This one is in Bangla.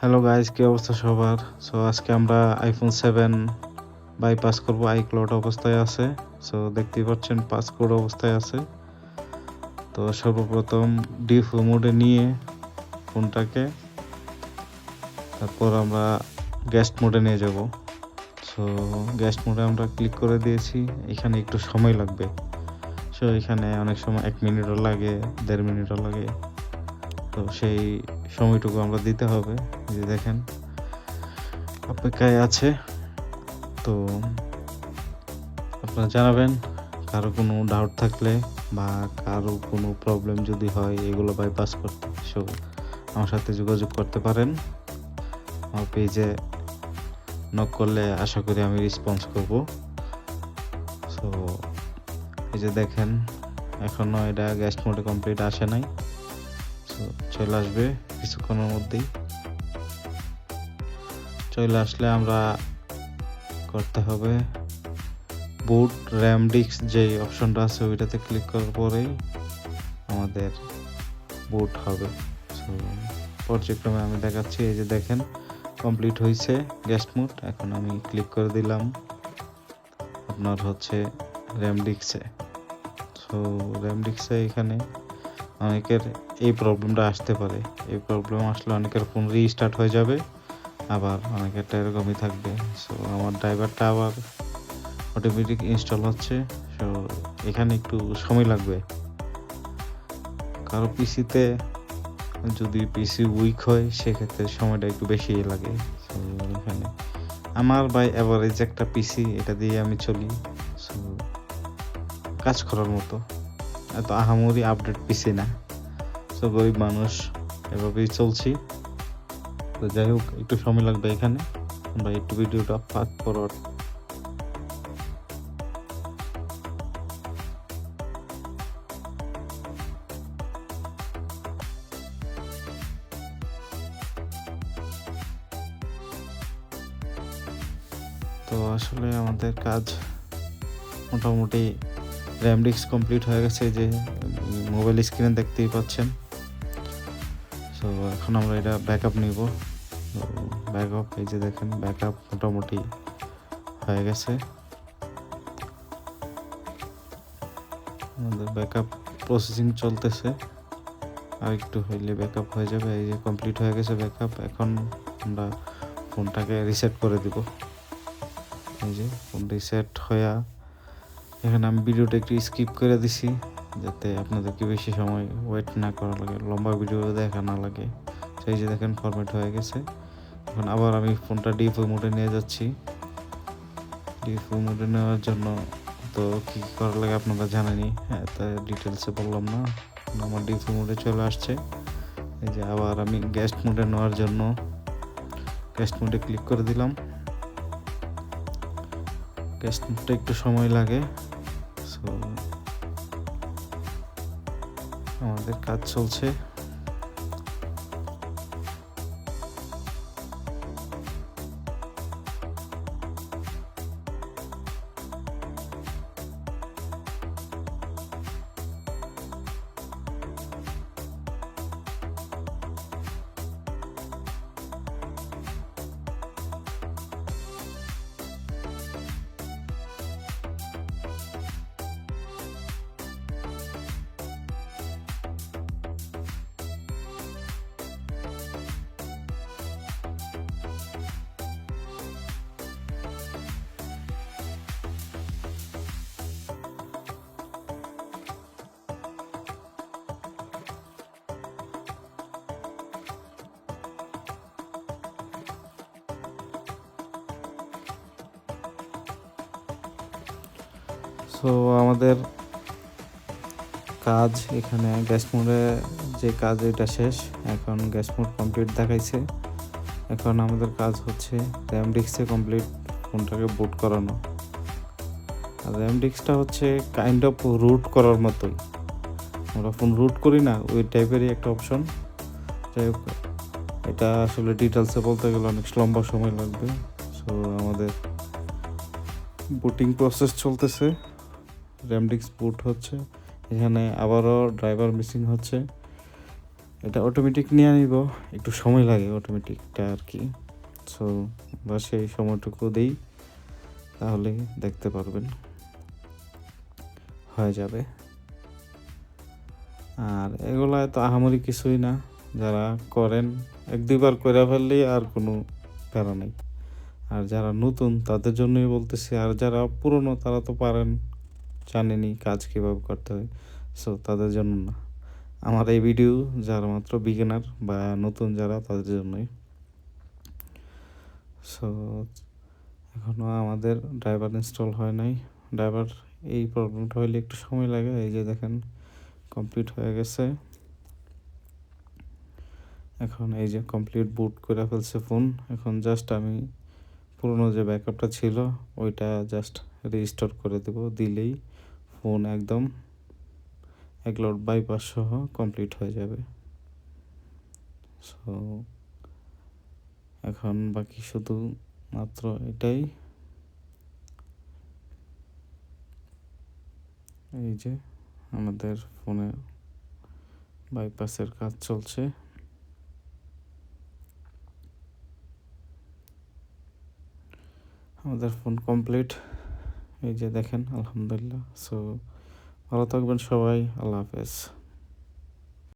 হ্যালো গাইস, কি অবস্থা সবার? সো আজকে আমরা আইফোন 7 বাইপাস করব। আইক্লাউড অবস্থায় আছে। সো দেখতেই পাচ্ছেন পাসকোড অবস্থায় আছে। তো সর্বপ্রথম ডিফ মোডে নিয়ে ফোনটাকে তারপর আমরা গেস্ট মোডে নিয়ে যাব। সো গেস্ট মোডে আমরা ক্লিক করে দিয়েছি। এখানে একটু সময় লাগবে। সো এখানে অনেক সময় 1 মিনিটও লাগে, 1.5 মিনিটও লাগে। তো সেই সময়টুকু আমরা দিতে হবে। এই যে দেখেন অপেক্ষায় আছে। তো আপনারা জানাবেন কারো কোনো ডাউট থাকলে বা কারো কোনো প্রবলেম যদি হয় এগুলো বাইপাস করতে, সো আমার সাথে যোগাযোগ করতে পারেন। আমার পেজে নক করলে আশা করি আমি রেসপন্স করব। সো এই যে দেখেন এখনও এটা গেস্ট মোডে কমপ্লিট আসে নাই। সো চলে আসবে কিছুক্ষণের মধ্যেই। চলে আসলে আমরা করতে হবে বুট র্যাম ডিস্ক যে অপশনটা আছে ওইটাতে ক্লিক করার পরেই আমাদের বুট হবে। সো পর্যায়ক্রমে আমি দেখাচ্ছি। এই যে দেখেন কমপ্লিট হয়েছে গেস্ট মোড। এখন আমি ক্লিক করে দিলাম আপনার হচ্ছে র্যাম ডিস্কে। সো র্যাম ডিস্কে এখানে অনেকের এই প্রবলেমটা আসতে পারে। এই প্রবলেম আসলে অনেকের ফোন রিস্টার্ট হয়ে যাবে, আবার অনেকেরটা এরকমই থাকবে। সো আমার ড্রাইভারটা আবার অটোমেটিক ইনস্টল হচ্ছে। সো এখানে একটু সময় লাগবে। কারো পিসিতে যদি পিসি উইক হয় সেক্ষেত্রে সময়টা একটু বেশি লাগে। সো এখানে আমার বাই অ্যাভারেজ একটা পিসি, এটা দিয়ে আমি চলি। সো কাজ করার মতো এত আহামরি আপডেট পিসি না। সো গরিব মানুষ, এভাবেই চলছি। তো যাই হোক একটু সময় লাগবে এখানে। আমরা একটু ভিডিওটা ফাস্ট ফরওয়ার্ড। তো আসলে আমাদের কাজ মোটামুটি র্যাম ডিস্ক কমপ্লিট হয়ে গেছে, যে মোবাইল স্ক্রিনে দেখতেই পাচ্ছেন। সো এখন আমরা এটা ব্যাকআপ নিব। ব্যাকআপ এই যে দেখেন ব্যাকআপ মোটামুটি হয়ে গেছে। আমাদের ব্যাকআপ প্রসেসিং চলতেছে, আর একটু হইলে ব্যাকআপ হয়ে যাবে। এই যে কমপ্লিট হয়ে গেছে ব্যাকআপ। এখন আমরা ফোনটাকে রিসেট করে দিব। এই যে ফোন রিসেট হয়ে এখানে আমি ভিডিওটা একটু স্কিপ করে দিছি, যাতে আপনাদেরকে বেশি সময় ওয়েট না করা লাগে, লম্বা ভিডিও দেখা না লাগে। সেই যে দেখেন ফরম্যাট হয়ে গেছে। এখন আবার আমি ফোনটা ডিএফও মোডে নিয়ে যাচ্ছি। ডিএফও মোডে নেওয়ার জন্য তো কী কী করা লাগে আপনারা জানেনই। হ্যাঁ, তা ডিটেলসে বললাম না। আমার ডিএফও মোডে চলে আসছে। এই যে আবার আমি গেস্ট মোডে নেওয়ার জন্য গেস্ট মোডে ক্লিক করে দিলাম। গেস্ট মোডটা একটু সময় লাগে। সো আমাদের কাজ চলছে। সো আমাদের কাজ এখানে গ্যাস মোডে যে কাজ এটা শেষ। এখন গ্যাস মোড কমপ্লিট দেখাইছে। এখন আমাদের কাজ হচ্ছে র্যাম ডিস্কে কমপ্লিট ফোনটাকে বুট করানো। আর র্যাম ডিস্কটা হচ্ছে কাইন্ড অফ রুট করার মতোই। আমরা ফোন রুট করি না, ওই টাইপেরই একটা অপশন। যাই হোক, এটা আসলে ডিটেলসে বলতে গেলে অনেক লম্বা সময় লাগবে। সো আমাদের বুটিং প্রসেস চলতেছে, র্যাম ডিস্ক বুট হচ্ছে। এখানে আবারও ড্রাইভার মিসিং হচ্ছে। এটা অটোমেটিক নিয়ে নিব, একটু সময় লাগে অটোমেটিকটা আর কি। সো বা সেই সময়টুকু দেই, তাহলে দেখতে পারবেন হয়ে যাবে। আর এগুলা তো আহামরি কিছুই না, যারা করেন এক দুইবার করে ফেললেই আর কোনো প্যারা নেই। আর যারা নতুন তাদের জন্যই বলতেছি, আর যারা পুরনো তারা তো পারেন, জানেনই কাজ কীভাবে করতে হয়, সো তাদের জন্য না। আমার এই ভিডিও যারা মাত্র বিগিনার বা নতুন যারা, তাদের জন্যই। সো এখনও আমাদের ড্রাইভার ইনস্টল হয় নাই। ড্রাইভার এই প্রবলেমটা হইলে একটু সময় লাগে। এই যে দেখেন কমপ্লিট হয়ে গেছে। এখন এই যে কমপ্লিট বুট করে ফেলছে ফোন। এখন জাস্ট আমি পুরনো যে ব্যাকআপটা ছিল ওইটা জাস্ট রিস্টোর করে দেব, দিলেই ফোন একদম একলোড বাইপাস সহ কমপ্লিট হয়ে যাবে। সো এখন বাকি শুধু মাত্র এটাই। এই যে আমাদের ফোনে বাইপাসের কাজ চলছে। আমাদের ফোন কমপ্লিট, এই যে দেখেন আলহামদুলিল্লাহ। সো ভালো থাকবেন সবাই, আল্লাহ হাফেজ।